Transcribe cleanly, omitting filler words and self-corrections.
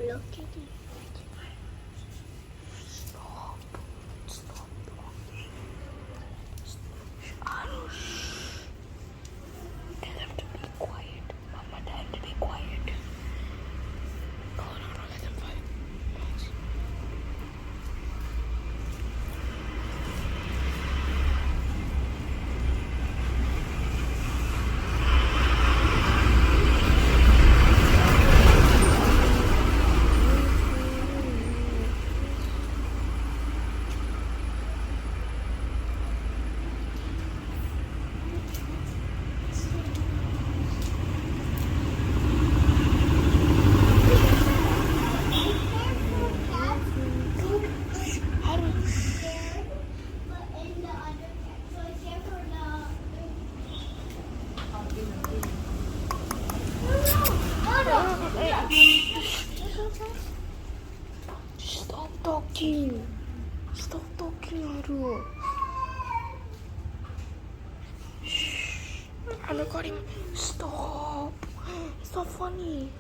Hello Kitty. Stop. Stop talking. Arush. Tell them to be quiet. Mama, tell them to be quiet. No, let them fight. Stop talking. Stop talking, Aru. Shh. Anu Karim, stop. It's not funny.